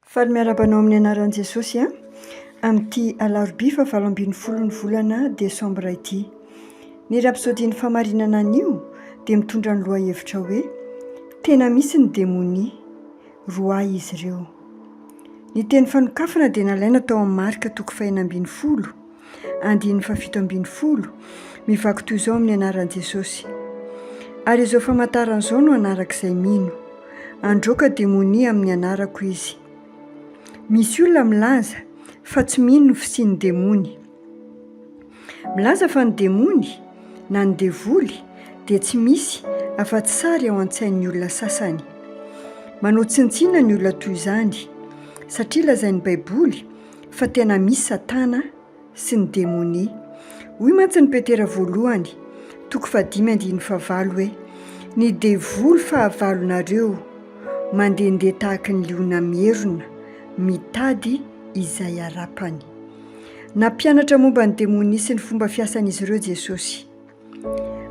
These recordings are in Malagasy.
Faly miarabanao amin'ny anaran'i Jesosy amin'ity alarobia fa 20 ny volana desambra ity. Ny rapsodian'ny famarinana an'io dia mitondra ny lohahevitra hoe tena misy ny demonia, roay izy ireo. Ny teny fanokafana dia nalaina tao amin'ny Marika 4:10, 7:10, mivaky toy izao amin'ny anaran'i Jesosy. Ary izao famantaran'izao no anarak'izay mino: androaka demonia amin'ny anarako izy. Misy olona milaza fa tsy mino ny fisian'ny demony. Milaza fa ny demony na ny devoly dia tsy misy afa-tsy sary ao an-tsain'ny olona sasany. Manao tsintsinana ny olona toy izany satria lazain'ny Baiboly fa tena misy Satana sy ny demonia. Hoy mantsy ny Petera 1:5-9 hoe: ny devoly fahavalonareo mandehandeha tahaka ny liona mierona, mitady izay arapany. Nampianatra momba ny demonia sy ny fomba fiasan'izy ireo Jesosy,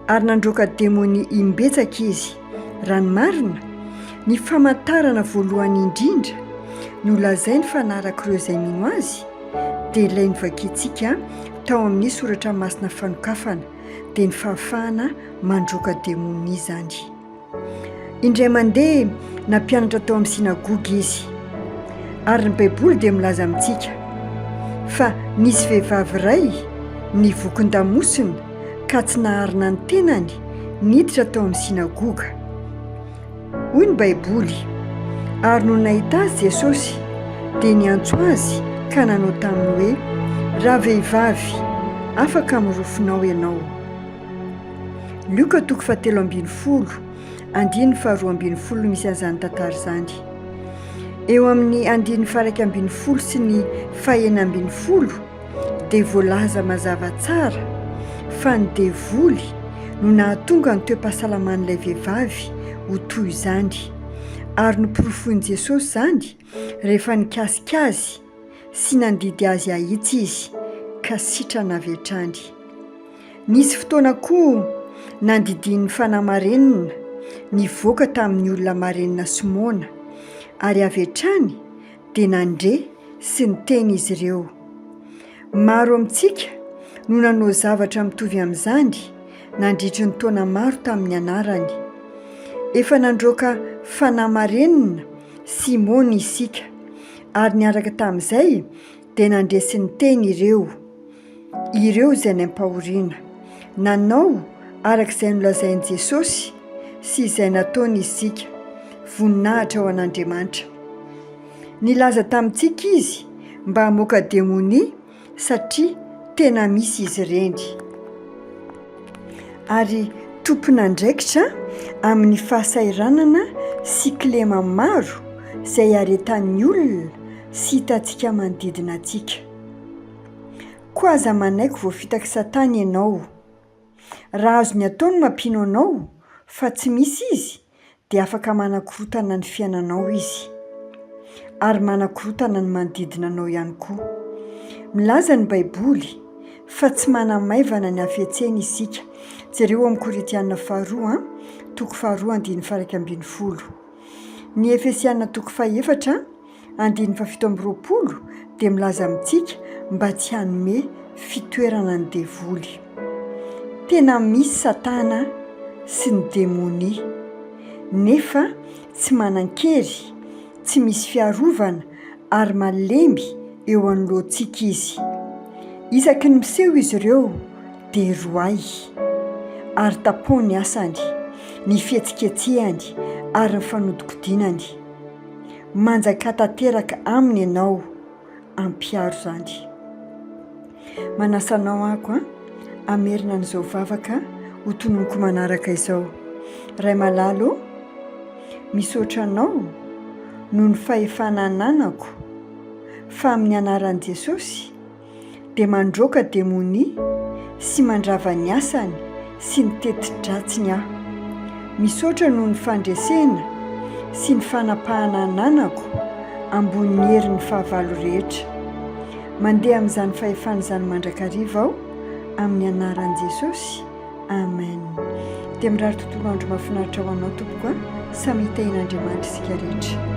ary nandroaka demonia imbetsaka izy. Raha ny marina, ny famantarana voalohany indrindra no lazainy fanarak'ireo izay mino azy dia ilay novakiantsika tao amin'ny soratra masina fanokafana, dia ny fahafahana mandroaka demonia izany. Indray mandeha nampianatra tao amin'ny sinagogy izy, ary ny Baiboly dia milaza amintsika fa nisy vehivavy iray nivokon-damosina ka tsy naharina ny tenany niditra tao amin'ny sinagoga. Hoy ny Baiboly: ary no nahita azy Jesosy dia niantso azy ka nanao taminy hoe: raha vehivavy, afaka mirofinao ianao. Luka 7:12, 12 misy an'izany tantara izany. Eo amin'ny 11 sy ny 9 dia voalaza mazava tsara fa ny devoly no nahatonga ny toe-pahasalaman'ilay vehivavy ho toy izany, ary noporofoin'i Jesosy izany rehefa nikasika azy sy nandidy azy ahitsy izy ka sitrana avy hatrany. Nisy fotoana koa nandidian'ny fanahy marenina nivoaka tamin'ny olona marenina Simona, ary avy hatrany dia nandre sy niteny izy ireo: maro amintsika no nanao zavatra mitovy amin'izany nandritry ny taona maro tamin'ny anarany. Efa nandroaka fanahy marenina Simona isika, ary niaraka tamin'izay dia nandre sy niteny ireo izay nampahoriana. Nanao arak'izay nolazain'i Jesosy sy izay nataony isika, voninahitra ho an'Andriamanitra. Nilaza tamintsika izy mba hamoaka demonia satria tena misy izy ireny, ary tompon'andraikitra amin'ny fahasairanana sy kilema maro izay aretan'ny olona sy hitantsika manodidina antsika. Koa aza manaiko voafitaka Satana ianao. Raha azo ny ataony mampiano anao fa tsy misy izy dia afaka manakorotana ny fiainanao izy, ary manakorotana ny manodidina anao ihany koa. Milaza ny Baiboly fa tsy manamaivana ny hafetseny isika. Jereo amin'ny Koritianina 2:2-2:12. Ny Efesianina 4:17 dia milaza amintsika mba tsy hanome fitoerana ny devoly. Tena misy Satana sy ny demonia, nefa tsy manan-kery, tsy misy fiarovana, ary malemby eo anoloantsika izy. Isaky ny miseho izy ireo dia roay, ary tapohy ny asany, ny fihetsiketsehany ary ny fanodikodinany. Manjaka tanteraka aminy ianao ampiaro izany. Manasanao ako amerina an'izao vavaka ho tononoko manaraka izao. Ray malalo, misaotra anao noho ny fahefana ananako fa amin'ny anaran'i Jesosy dia mandroaka demonia sy mandrava ny asany sy ny teti-dratsiny aho. Misaotra noho ny fandresena sy ny fanapahana ananako ambonin'ny herin'ny fahavalo rehetra. Mandeha amin'izany fahefana izany mandrakariva aho amin'ny anaran'i Jesosy. Amen. Dia mirary tontolo andro mahafinaritra ho anao tompoko, samy hitahin'Andriamanitra isika rehetra.